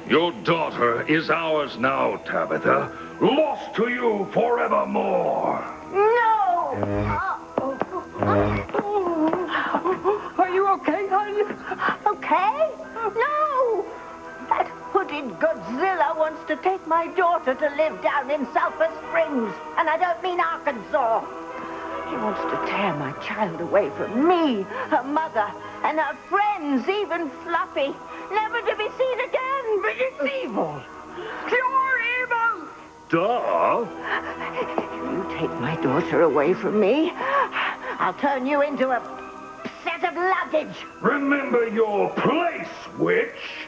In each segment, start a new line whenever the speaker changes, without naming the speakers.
Your daughter is ours now, Tabitha. Lost to you forevermore.
No!
Are you okay, honey?
Okay? No! That hooded Godzilla wants to take my daughter to live down in Sulphur Springs. And I don't mean Arkansas. He wants to tear my child away from me, her mother, and her friends, even Fluffy. Never to be seen again.
But it's evil. Pure evil.
Duh.
If you take my daughter away from me, I'll turn you into a set of luggage.
Remember your place, witch.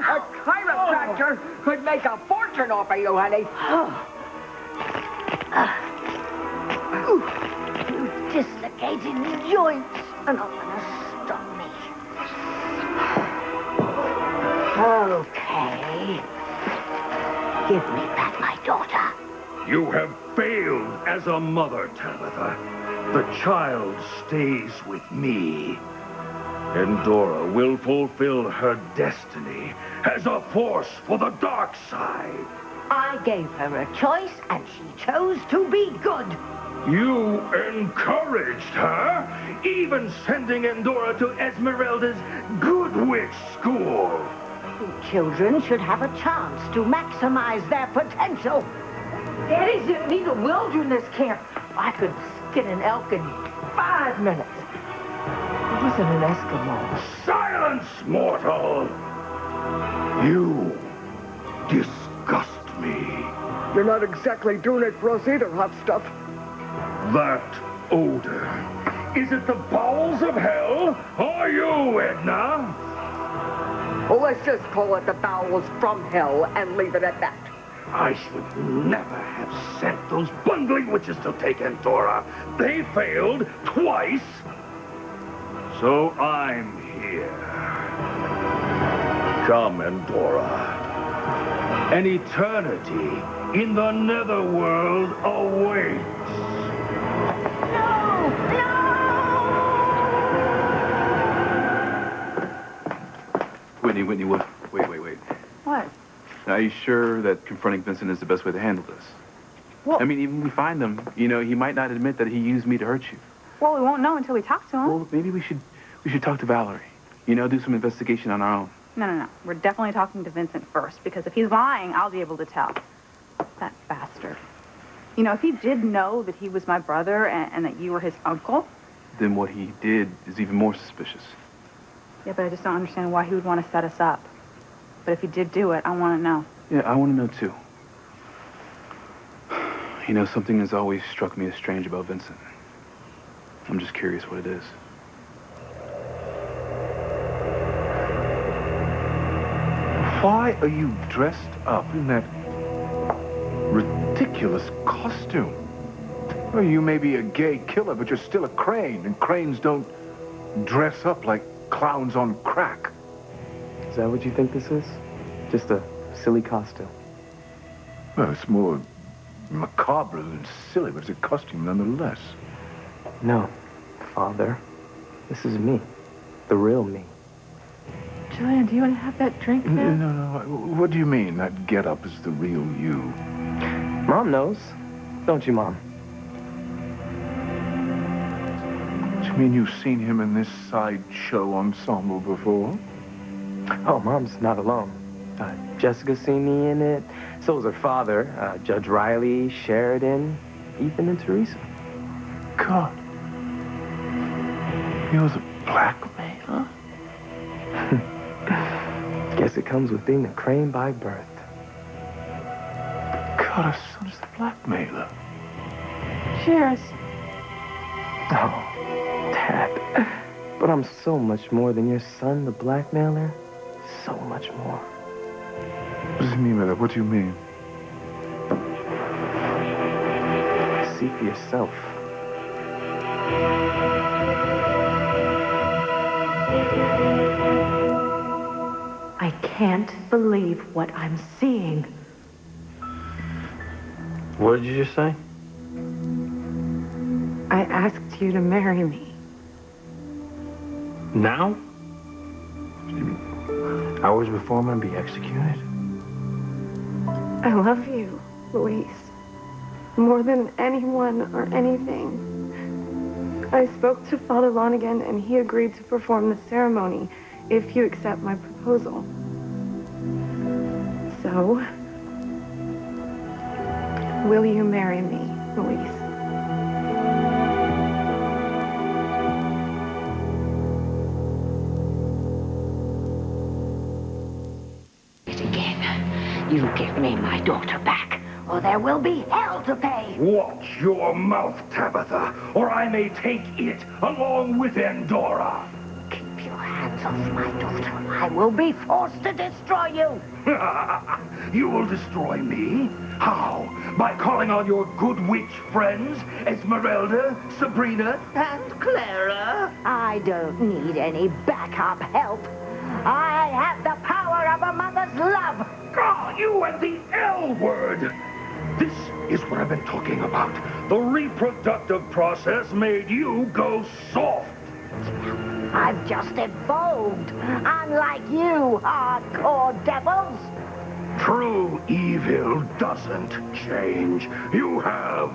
A chiropractor could make a fortune off of you, honey.
You dislocated joints are not gonna stop me. Okay. Give me back my daughter.
You have failed as a mother, Tabitha. The child stays with me. Endora will fulfill her destiny as a force for the dark side.
I gave her a choice, and she chose to be good.
You encouraged her, even sending Endora to Esmeralda's Good Witch School.
Children should have a chance to maximize their potential.
Daddy didn't need a wilderness camp. I could skin an elk in 5 minutes. He wasn't an Eskimo.
Silence, mortal! You disgust me.
You're not exactly doing it for us either, hot stuff.
That odor. Is it the bowels of hell? Are you, Edna?
Well, let's just call it the bowels from hell and leave it at that.
I should never have sent those bungling witches to take Endora. They failed twice. So I'm here. Come, Endora. An eternity in the netherworld awaits.
No!
Whitney, wait.
What?
Are you sure that confronting Vincent is the best way to handle this?
Well,
I mean, even if we find him, he might not admit that he used me to hurt you.
well, we won't know until we talk to him.
Well, maybe we should talk to Valerie. Do some investigation on our own.
No. We're definitely talking to Vincent first, because if he's lying, I'll be able to tell. That bastard. If he did know that he was my brother and that you were his uncle.
Then what he did is even more suspicious.
Yeah, but I just don't understand why he would want to set us up. But if he did do it, I want to know.
Yeah, I want to know, too. Something has always struck me as strange about Vincent. I'm just curious what it is.
Why are you dressed up in that ridiculous costume? Well, you may be a gay killer, but you're still a crane, and cranes don't dress up like clowns on crack.
Is that what you think this is? Just a silly costume?
Well, it's more macabre than silly, but it's a costume nonetheless.
No, Father. This is me. The real me.
Julian, do you want to have that drink now?
No. What do you mean, that get-up is the real you?
Mom knows. Don't you, Mom?
Do you mean you've seen him in this sideshow ensemble before?
Oh, Mom's not alone. Jessica's seen me in it. So was her father, Judge Riley, Sheridan, Ethan, and Teresa.
God. You're the blackmailer?
Guess it comes with being a crane by birth.
God, her son's the blackmailer.
Cheers.
Oh, Dad. But I'm so much more than your son, the blackmailer. So much more.
What does he mean by that? What do you mean?
See for yourself.
I can't believe what I'm seeing.
What did you just say?
I asked you to marry me.
Now? Hours before I'm gonna be executed?
I love you, Luis. More than anyone or anything. I spoke to Father Lonigan and he agreed to perform the ceremony if you accept my proposal. So, will you marry me, Luis?
You give me my daughter back, or there will be hell to pay.
Watch your mouth, Tabitha, or I may take it along with Endora.
Keep your hands off my daughter. I will be forced to destroy you.
You will destroy me? How? By calling on your good witch friends, Esmeralda, Sabrina, and Clara?
I don't need any backup help. I have the power of a mother's love.
Ah, you and the L word! This is what I've been talking about. The reproductive process made you go soft.
I've just evolved, unlike you hardcore devils.
True evil doesn't change. You have,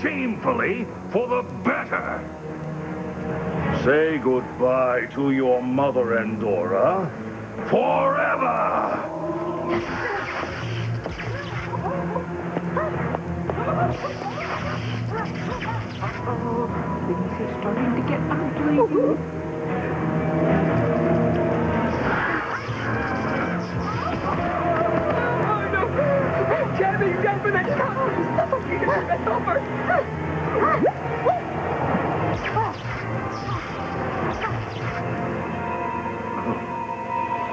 shamefully, for the better. Say goodbye to your mother, Endora, forever!
Uh-oh, things are starting to get ugly. Jenny, jump in the car! It's over!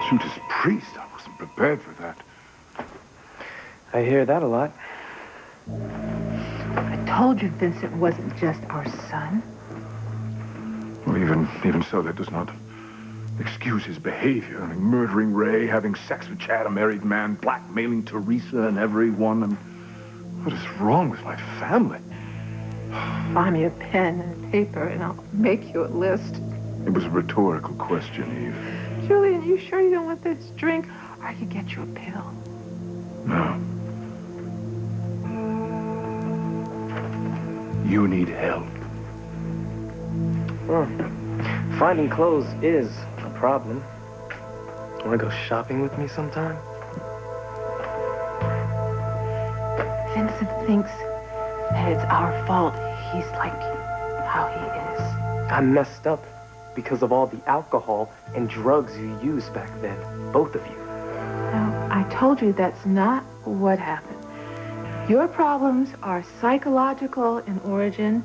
Shoot his priest. I wasn't prepared for that.
I hear that a lot.
I told you Vincent wasn't just our son.
Well, even so, that does not excuse his behavior. I mean, murdering Ray, having sex with Chad, a married man, blackmailing Teresa and everyone. And what is wrong with my family?
Buy me a pen and paper and I'll make you a list.
It was a rhetorical question, Eve.
Julian, you sure you don't want this drink? I could get you a pill.
No. You need help.
Well, finding clothes is a problem. Want to go shopping with me sometime?
Vincent thinks that it's our fault he's like how he is.
I messed up because of all the alcohol and drugs you used back then. Both of you.
No, I told you that's not what happened. Your problems are psychological in origin,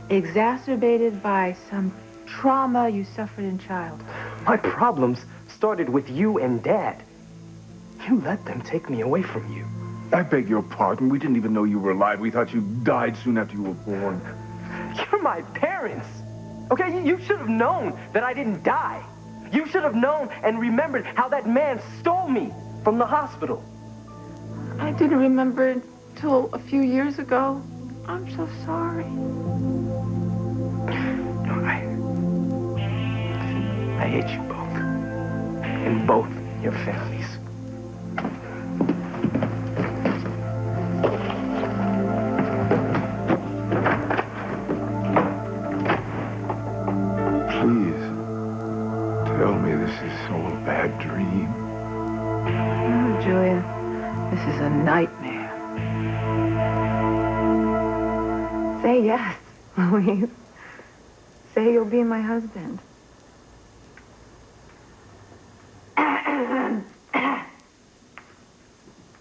exacerbated by some trauma you suffered in childhood.
My problems started with you and Dad. You let them take me away from you.
I beg your pardon. We didn't even know you were alive. We thought you died soon after you were born.
You're my parents. Okay, you should have known that I didn't die. You should have known and remembered how that man stole me from the hospital.
I didn't remember until a few years ago. I'm so sorry.
No, I hate you both. And both your families.
Please, tell me this is all a bad dream.
Oh, Julia, this is a nightmare.
Say yes, Louise. Say you'll be my husband.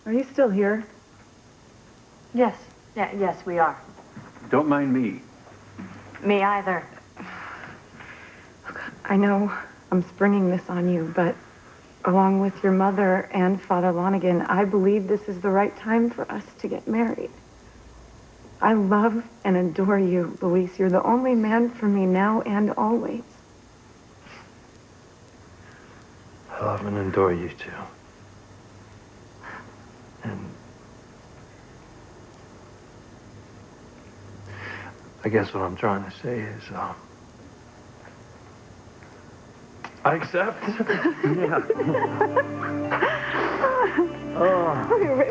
Are you still here?
Yes. Yes, we are.
Don't mind me.
Me either.
I know I'm springing this on you, but along with your mother and Father Lonigan, I believe this is the right time for us to get married. I love and adore you, Luis. You're the only man for me now and always.
I love and adore you too. And I guess what I'm trying to say is, I accept.
Yeah.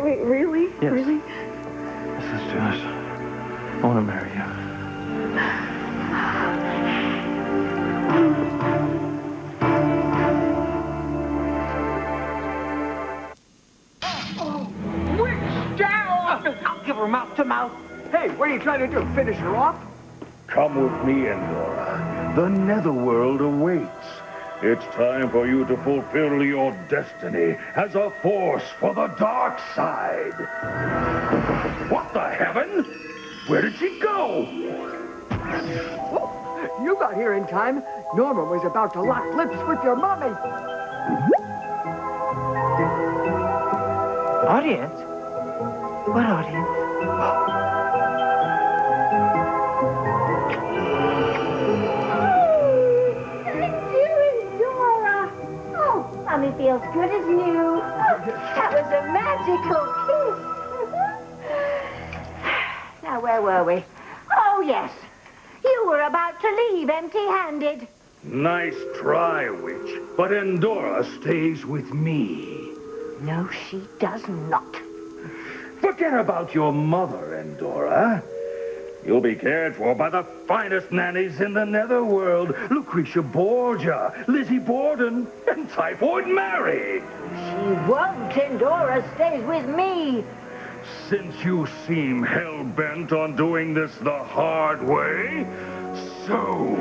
Wait, really?
Yes.
Really?
Yes, let's do this. I want to marry you.
Witch down! I'll give her mouth to mouth. Hey, what are you trying to do? Finish her off?
Come with me, Endora. The Netherworld awaits. It's time for you to fulfill your destiny as a force for the dark side. What the heaven? Where did she go?
Oh, you got here in time. Norma was about to lock lips with your mommy.
Audience? What audience?
Mommy feels good as new. Oh, that was a magical kiss. Now, where were we? Oh, yes. You were about to leave empty-handed.
Nice try, witch. But Endora stays with me.
No, she does not.
Forget about your mother, Endora. You'll be cared for by the finest nannies in the Netherworld. Lucretia Borgia, Lizzie Borden, and Typhoid Mary.
She won't. Endora stays with me.
Since you seem hell-bent on doing this the hard way, so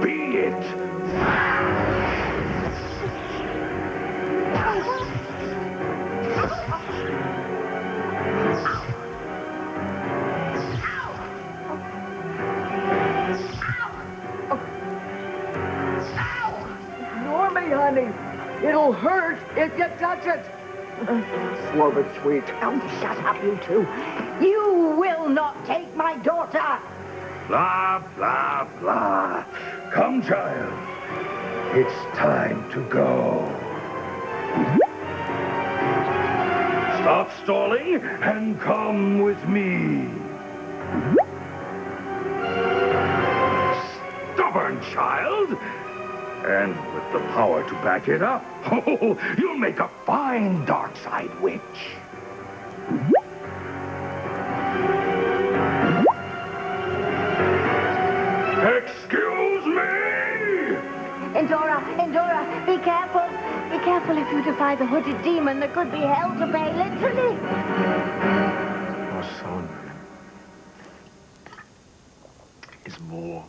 be it.
Normie, honey, it'll hurt if you touch it. Slow but sweet.
Oh, shut up, you two. You will not take my daughter.
Blah, blah, blah. Come, child. It's time to go. Stop stalling and come with me. Stubborn child. And with the power to back it up, oh, you'll make a fine dark side witch. Excuse me!
Endora, be careful. Be careful if you defy the hooded demon. There could be hell to pay, literally.
Our son is more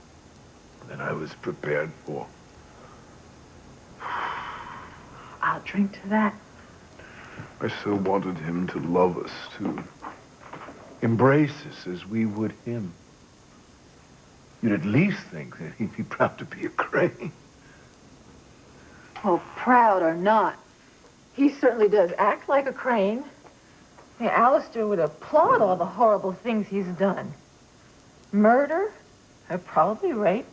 than I was prepared for.
I'll drink to that.
I so wanted him to love us, to embrace us as we would him. You'd at least think that he'd be proud to be a Crane.
Well, proud or not, he certainly does act like a Crane. Yeah, Alistair would applaud all the horrible things he's done. Murder, probably rape,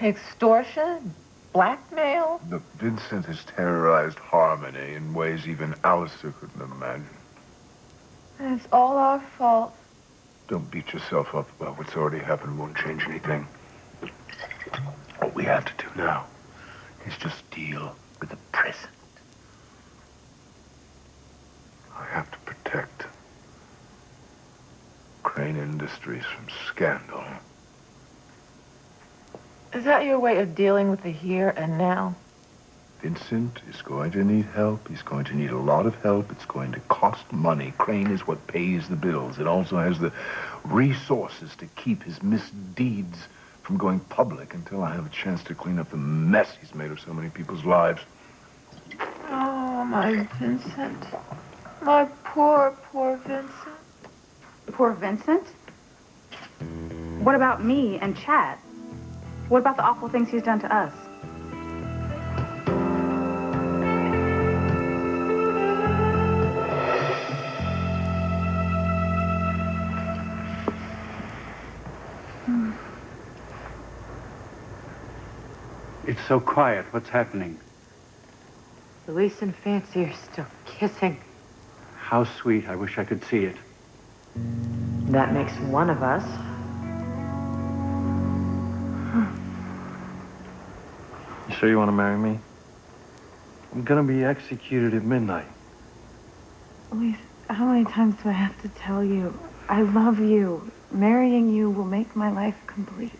extortion, blackmail.
Look, Vincent has terrorized Harmony in ways even Alistair couldn't imagine.
And it's all our fault.
Don't beat yourself up about what's already happened. Won't change anything. What we have to do now is just deal with the present. I have to protect Crane Industries from scandal.
Is that your way of dealing with the here and now?
Vincent is going to need help. He's going to need a lot of help. It's going to cost money. Crane is what pays the bills. It also has the resources to keep his misdeeds from going public until I have a chance to clean up the mess he's made of so many people's lives.
Oh, my Vincent. My poor, poor Vincent.
Poor Vincent? What about me and Chad? What about the awful things he's done to us?
It's so quiet. What's happening?
Luis and Fancy are still kissing.
How sweet. I wish I could see it.
That makes one of us.
You sure you want to marry me? I'm gonna be executed at midnight.
Luis, how many times do I have to tell you? I love you. Marrying you will make my life complete.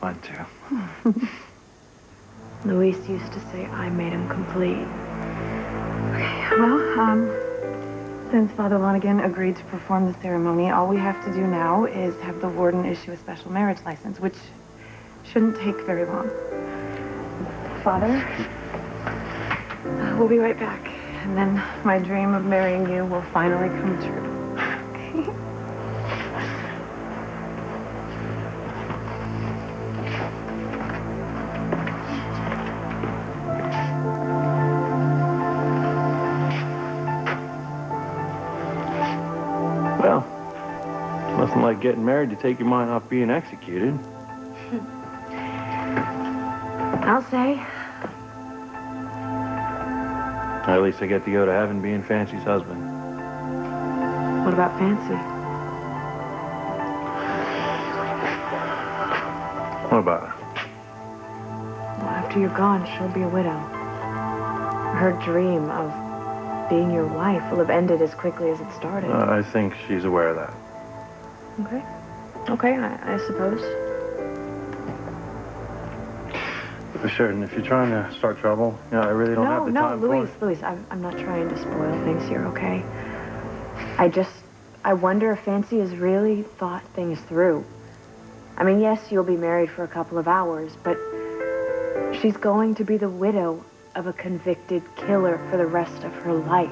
Mine too.
Luis used to say I made him complete. Okay, well, since Father Lonigan agreed to perform the ceremony, all we have to do now is have the warden issue a special marriage license, which shouldn't take very long. Father, we'll be right back. And then my dream of marrying you will finally come true.
Well, nothing like getting married to take your mind off being executed.
I'll say.
Or at least I get to go to heaven being Fancy's husband.
What about Fancy?
What about her?
Well, after you're gone, she'll be a widow. Her dream of being your wife will have ended as quickly as it started.
I think she's aware of that.
Okay. Okay, I suppose.
Sure, and if you're trying to start trouble, I really don't have the time for it.
No, Luis, I'm not trying to spoil things here, okay? I wonder if Fancy has really thought things through. I mean, yes, you'll be married for a couple of hours, but she's going to be the widow of a convicted killer for the rest of her life.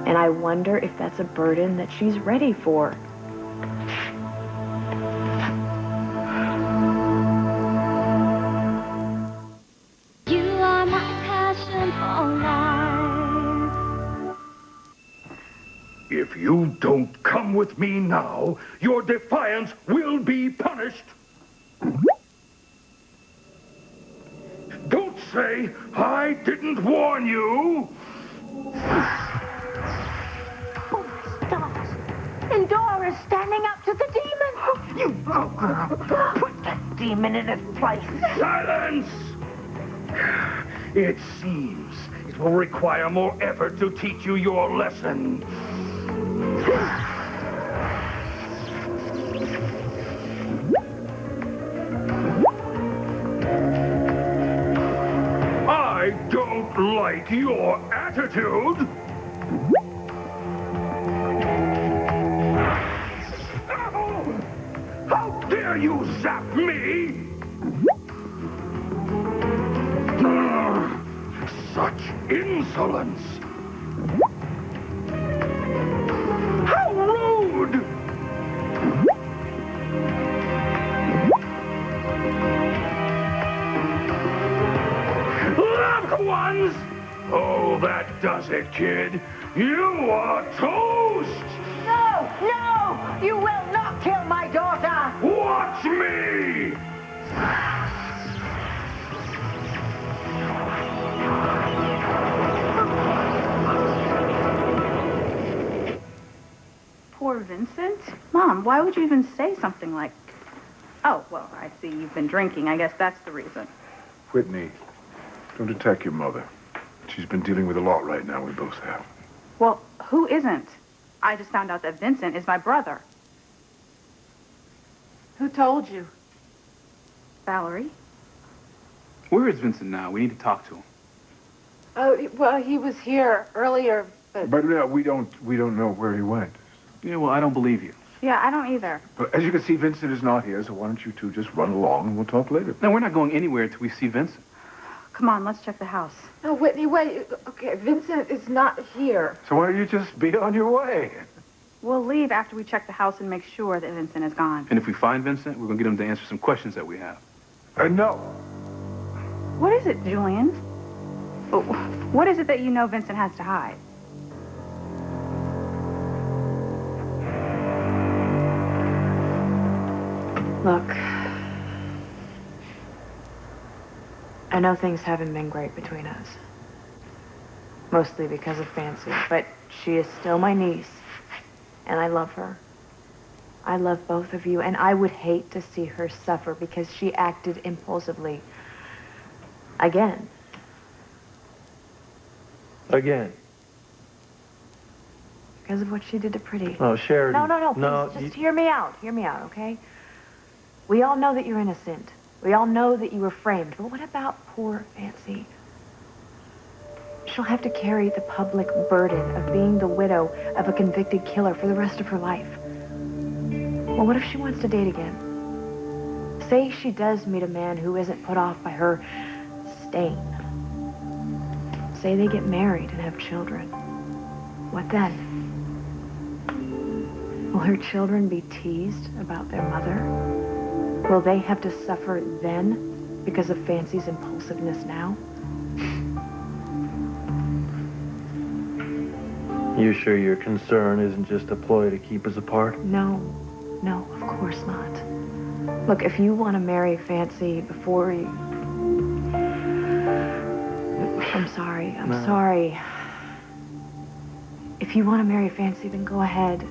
And I wonder if that's a burden that she's ready for.
If you don't come with me now, your defiance will be punished. Don't say I didn't warn you.
Oh, my stars. Endora's standing up to the demon.
You girl. Put that demon in its place.
Silence! It seems it will require more effort to teach you your lesson. I don't like your attitude. Ow! How dare you zap me? Such insolence! How rude! Loved ones! Oh, that does it, kid. You are toast!
No, no! You will not kill my daughter!
Watch me!
Poor Vincent. Mom, why would you even say something like... Oh, well, I see you've been drinking. I guess that's the reason.
Whitney, don't attack your mother. She's been dealing with a lot right now. We both have.
Well, who isn't? I just found out that Vincent is my brother.
Who told you?
Valerie?
Where is Vincent now? We need to talk to him.
Oh, well, he was here earlier, but...
But we don't know where he went.
Yeah, well, I don't believe you.
Yeah, I don't either.
But as you can see, Vincent is not here, so why don't you two just run along and we'll talk later.
No, we're not going anywhere until we see Vincent.
Come on, let's check the house.
No, Whitney, wait. Okay, Vincent is not here.
So why don't you just be on your way?
We'll leave after we check the house and make sure that Vincent is gone.
And if we find Vincent, we're going to get him to answer some questions that we have.
No.
What is it, Julian? What is it that you know Vincent has to hide?
Look, I know things haven't been great between us. Mostly because of Fancy, but she is still my niece, and I love her.
I love both of you, and I would hate to see her suffer because she acted impulsively. Again.
Again.
Because of what she did to Pretty.
Oh, Sheridan.
No, please, just hear me out. Hear me out, okay? We all know that you're innocent. We all know that you were framed. But what about poor Fancy? She'll have to carry the public burden of being the widow of a convicted killer for the rest of her life. Well, what if she wants to date again? Say she does meet a man who isn't put off by her stain. Say they get married and have children. What then? Will her children be teased about their mother? Will they have to suffer then because of Fancy's impulsiveness now?
You sure your concern isn't just a ploy to keep us apart?
No, of course not. Look, if you want to marry Fancy before you... I'm sorry. If you want to marry Fancy, then go ahead.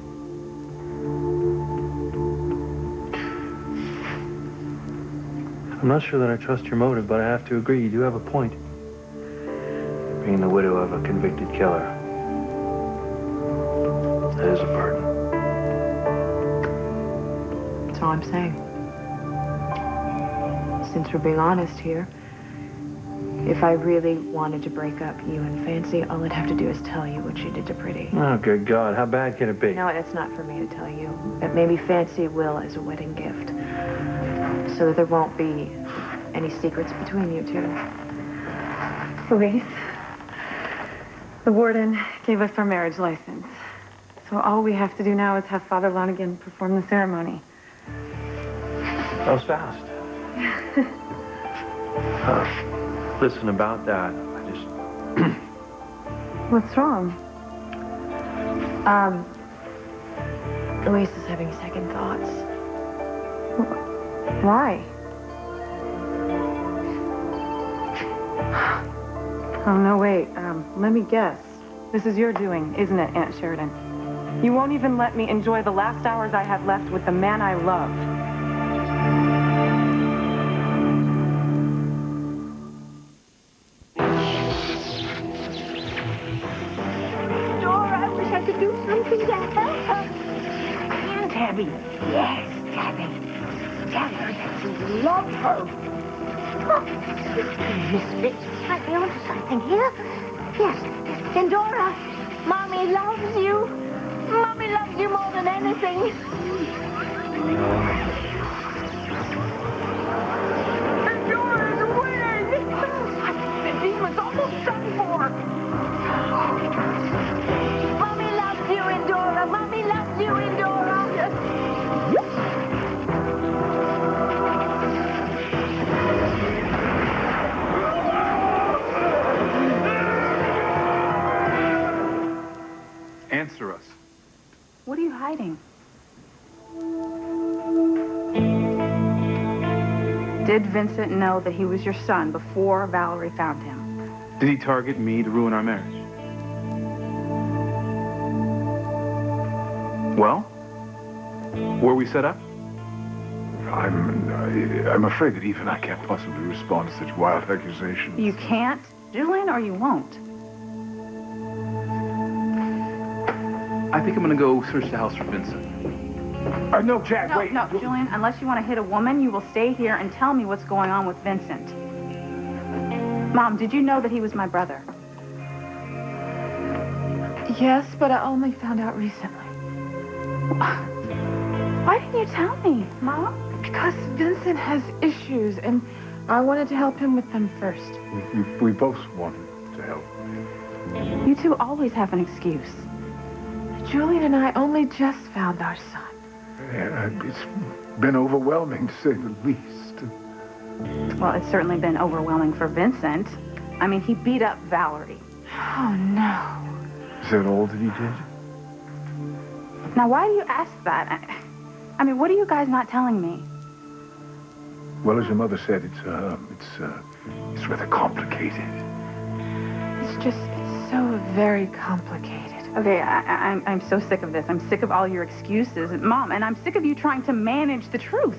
I'm not sure that I trust your motive, but I have to agree, you do have a point. Being the widow of a convicted killer. That is a burden.
That's all I'm saying. Since we're being honest here, if I really wanted to break up you and Fancy, all I'd have to do is tell you what you did to Pretty.
Oh, good God. How bad can it be?
No, it's not for me to tell you. But maybe Fancy will as a wedding gift. So that there won't be any secrets between you two.
Louise, the warden gave us our marriage license. So all we have to do now is have Father Lonigan perform the ceremony.
That was fast. Listen, about that, I just...
What's wrong?
Louise is having second thoughts.
Why? Oh, no, wait. Let me guess. This is your doing, isn't it, Aunt Sheridan? You won't even let me enjoy the last hours I have left with the man I love.
Dora, I wish I could do something to help her. And Tabby. Yes, Tabby. Tell her that you love her. Oh, misfit. Might be onto something here. Yes. And Dora, Mommy loves you. Mommy loves you more than anything. And Dora's winning. The demon's almost done for. Mommy loves you, Endora. Mommy loves you, Endora.
Answer us.
What are you hiding? Did Vincent know that he was your son before Valerie found him?
Did he target me to ruin our marriage? Well? Were we set up?
I'm afraid that even I can't possibly respond to such wild accusations.
You can't, Julian, or you won't?
I think I'm gonna go search the house for Vincent.
No, Jack, wait.
No, Julian, unless you want to hit a woman, you will stay here and tell me what's going on with Vincent. Mom, did you know that he was my brother?
Yes, but I only found out recently.
Why didn't you tell me, Mom?
Because Vincent has issues, and I wanted to help him with them first.
We both wanted to help.
You two always have an excuse.
Julian and I only just found our son.
It's been overwhelming, to say the least.
Well, it's certainly been overwhelming for Vincent. I mean, he beat up Valerie.
Oh, no.
Is that all that he did?
Now, why do you ask that? I mean, what are you guys not telling me?
Well, as your mother said, it's rather complicated.
It's so very complicated.
Okay, I'm so sick of this. I'm sick of all your excuses, Mom, and I'm sick of you trying to manage the truth.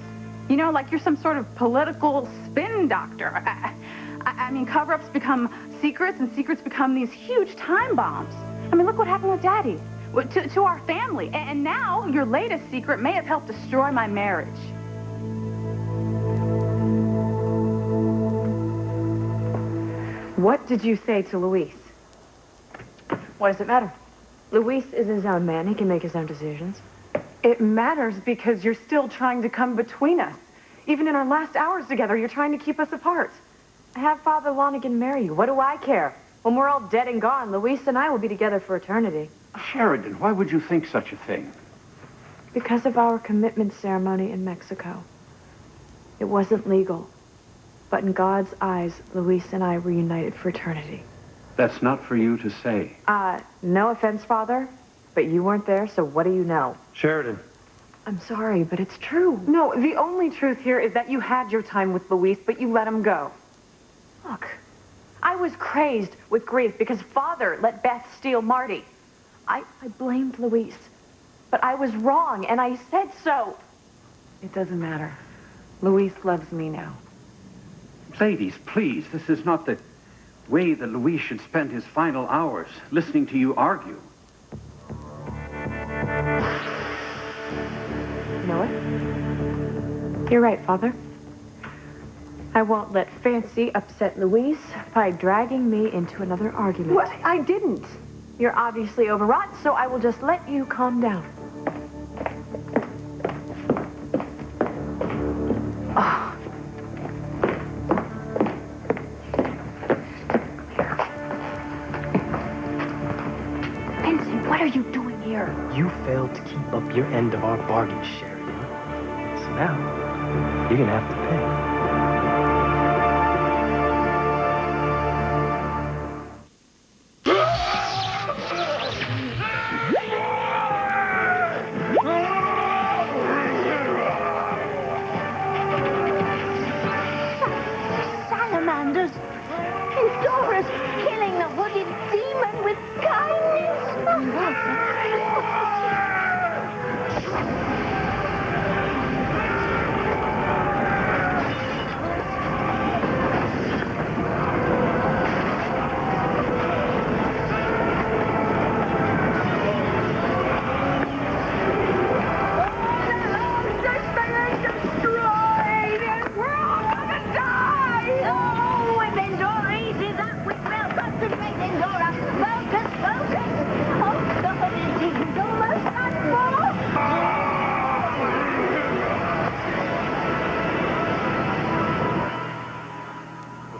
You know, like you're some sort of political spin doctor. I mean, cover-ups become secrets, and secrets become these huge time bombs. I mean, look what happened with Daddy, to our family. And now your latest secret may have helped destroy my marriage.
What did you say to Luis?
Why does it matter? Luis is his own man. He can make his own decisions.
It matters because you're still trying to come between us. Even in our last hours together, you're trying to keep us apart.
Have Father Lonigan marry you. What do I care? When we're all dead and gone, Luis and I will be together for eternity.
Sheridan, why would you think such a thing?
Because of our commitment ceremony in Mexico. It wasn't legal. But in God's eyes, Luis and I were united for eternity.
That's not for you to say.
No offense, Father, but you weren't there, so what do you know?
Sheridan.
I'm sorry, but it's true.
No, the only truth here is that you had your time with Luis, but you let him go.
Look, I was crazed with grief because Father let Beth steal Marty. I blamed Luis, but I was wrong, and I said so.
It doesn't matter. Luis loves me now.
Ladies, please, this is not the way that Luis should spend his final hours, listening to you argue.
You know what? You're right, Father. I won't let Fancy upset Luis by dragging me into another argument.
What? I didn't.
You're obviously overwrought, so I will just let you calm down. Oh. Vincent, what are you doing here?
You failed to keep up your end of our bargain, Sheridan. So now, you're gonna have to pay.
Salamanders! Dora's killing the hooded demon with kindness!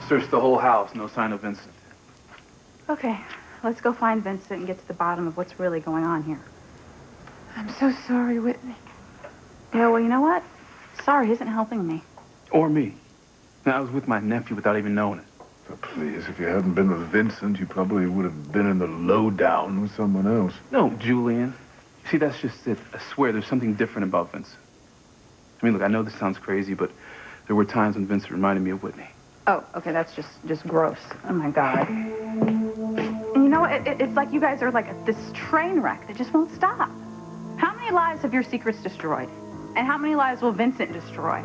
Searched the whole house, no sign of Vincent.
Okay, let's go find Vincent and get to the bottom of what's really going on here.
I'm so sorry, Whitney.
Yeah, well, you know what? Sorry isn't helping me.
Or me. I was with my nephew without even knowing it.
But please, if you hadn't been with Vincent, you probably would have been in the lowdown with someone else.
No, Julian. See, that's just it. I swear there's something different about Vincent. I mean, look, I know this sounds crazy, but there were times when Vincent reminded me of Whitney.
Oh, okay, that's just gross. Oh, my God. And you know what? It's like you guys are like this train wreck that just won't stop. How many lives have your secrets destroyed? And how many lives will Vincent destroy?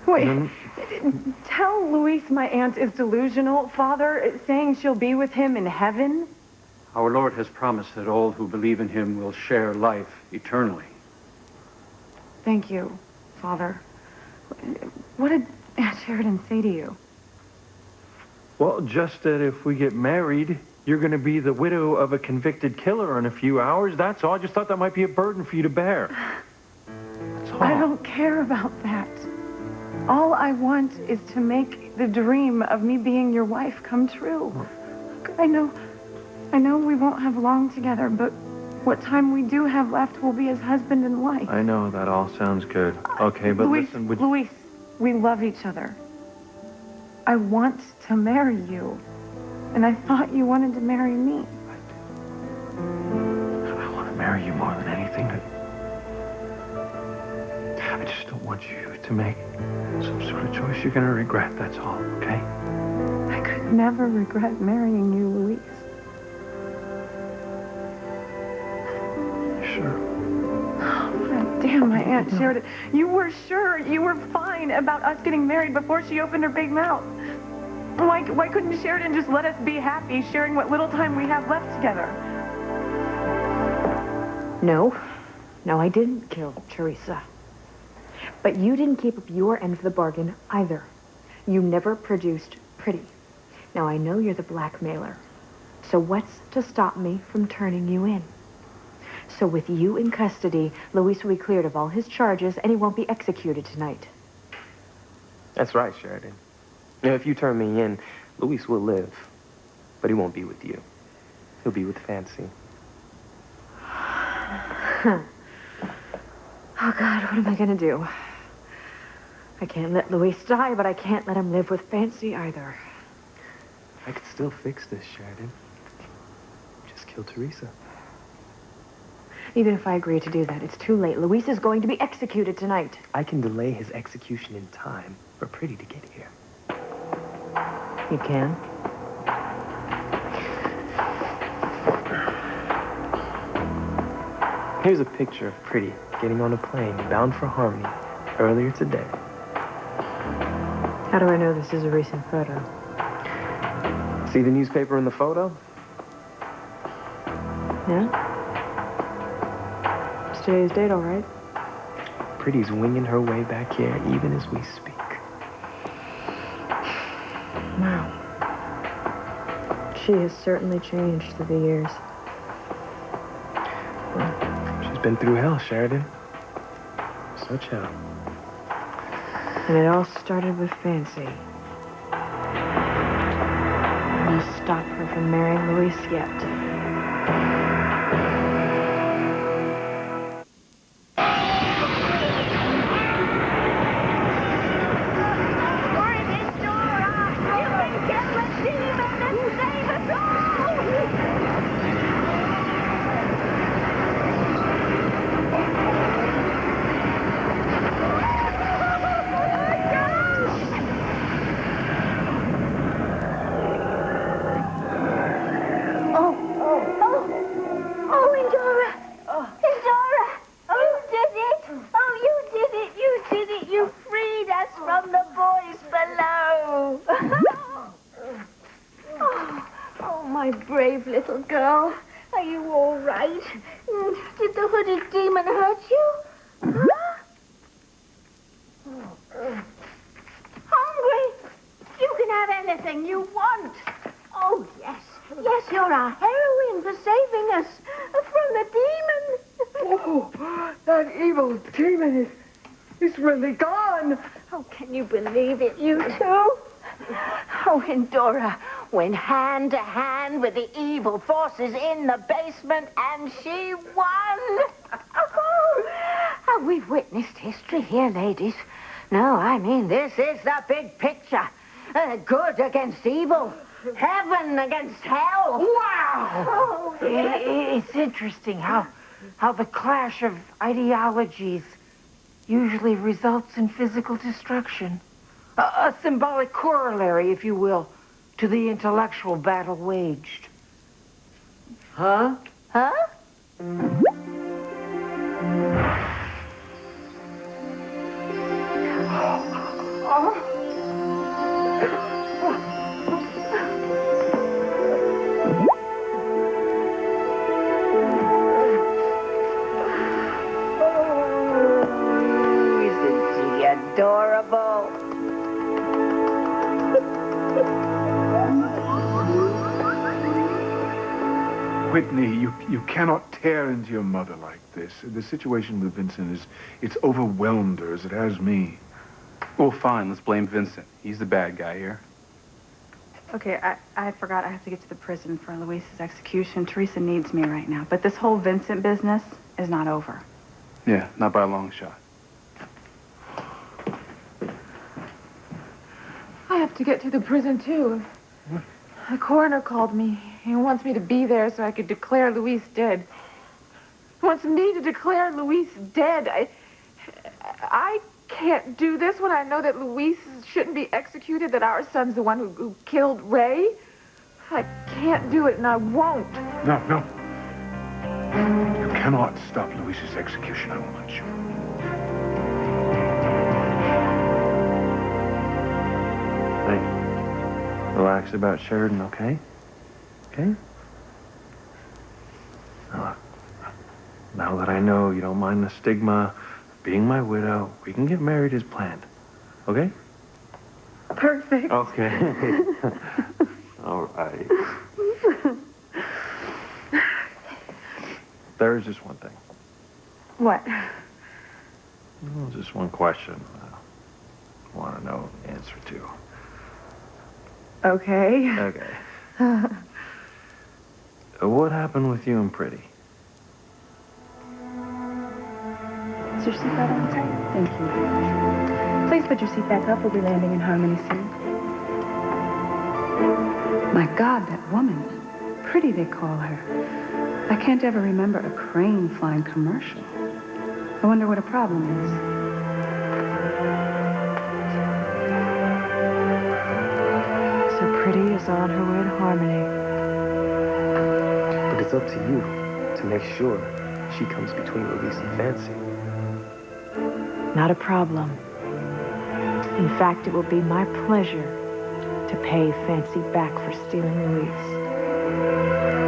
Wait, tell Luis my aunt is delusional, Father, saying she'll be with him in heaven?
Our Lord has promised that all who believe in him will share life eternally.
Thank you, Father. What did Aunt Sheridan say to you?
Well, just that if we get married, you're going to be the widow of a convicted killer in a few hours. That's all. I just thought that might be a burden for you to bear. That's all.
I don't care about that. All I want is to make the dream of me being your wife come true. Look, I know we won't have long together, but what time we do have left will be as husband and wife.
I know, that all sounds good. Okay, but
Luis,
listen,
Luis, we love each other. I want to marry you. And I thought you wanted to marry me.
I want to marry you more than anything. I just don't want you to make some sort of choice you're going to regret, that's all, okay?
I could never regret marrying you, Luis.
Sure.
Oh, damn, my Aunt Sheridan. You were sure, you were fine about us getting married before she opened her big mouth. Why couldn't Sheridan just let us be happy, sharing what little time we have left together?
No, I didn't kill Teresa. But you didn't keep up your end of the bargain either. You never produced Pretty. Now, I know you're the blackmailer. So what's to stop me from turning you in? So with you in custody, Luis will be cleared of all his charges, and he won't be executed tonight.
That's right, Sheridan. Now, if you turn me in, Luis will live. But he won't be with you. He'll be with Fancy.
Oh, God, what am I going to do? I can't let Luis die, but I can't let him live with Fancy either.
I could still fix this, Sheridan. Just kill Teresa.
Even if I agree to do that, it's too late. Luis is going to be executed tonight.
I can delay his execution in time for Pretty to get here.
You can?
Here's a picture of Pretty getting on a plane bound for Harmony earlier today.
How do I know this is a recent photo?
See the newspaper in the photo?
Yeah? It's today's date, all right?
Pretty's winging her way back here even as we speak.
Wow. She has certainly changed through the years.
She's been through hell, Sheridan. Such hell.
And it all started with Fancy. I'm gonna stop her from marrying Luis yet.
Brave little girl. Are you all right? Did the hooded demon hurt you? Huh? Hungry? You can have anything you want. Oh, yes. Yes, you're our heroine for saving us from the demon.
Oh, that evil demon is really gone.
Oh, can you believe it, you two? Oh, Endora went hand to hand with the evil forces in the basement, and she won. Oh, we've witnessed history here, ladies. No, I mean, this is the big picture. Good against evil. Heaven against hell.
Wow!
Oh,
It's interesting how the clash of ideologies usually results in physical destruction. A symbolic corollary, if you will, to the intellectual battle waged. Huh?
Huh?
Isn't she adorable?
Whitney, you cannot tear into your mother like this. The situation with Vincent it's overwhelmed her as it has me.
Well, fine, let's blame Vincent. He's the bad guy here.
Okay, I forgot I have to get to the prison for Luis's execution. Teresa needs me right now. But this whole Vincent business is not over.
Yeah, not by a long shot.
I have to get to the prison, too. The coroner called me. He wants me to be there so I could declare Luis dead. He wants me to declare Luis dead. I can't do this when I know that Luis shouldn't be executed, that our son's the one who killed Ray. I can't do it, and I won't.
No, no. You cannot stop Luis's execution. I won't let you.
Hey, relax about Sheridan, okay? Okay? Now, look, now that I know you don't mind the stigma of being my widow, we can get married as planned. Okay?
Perfect.
Okay. All right. There's just one thing.
What?
Well, just one question I want to know the answer to.
Okay.
Okay. What happened with you and Pretty?
Is your seatbelt on tight? Thank you. Please put your seat back up. We'll be landing in Harmony soon. My God, that woman. Pretty, they call her. I can't ever remember a crane flying commercial. I wonder what a problem is.
So Pretty is on her way to Harmony.
But it's up to you to make sure she comes between Luis and Fancy.
Not a problem. In fact, it will be my pleasure to pay Fancy back for stealing Luis.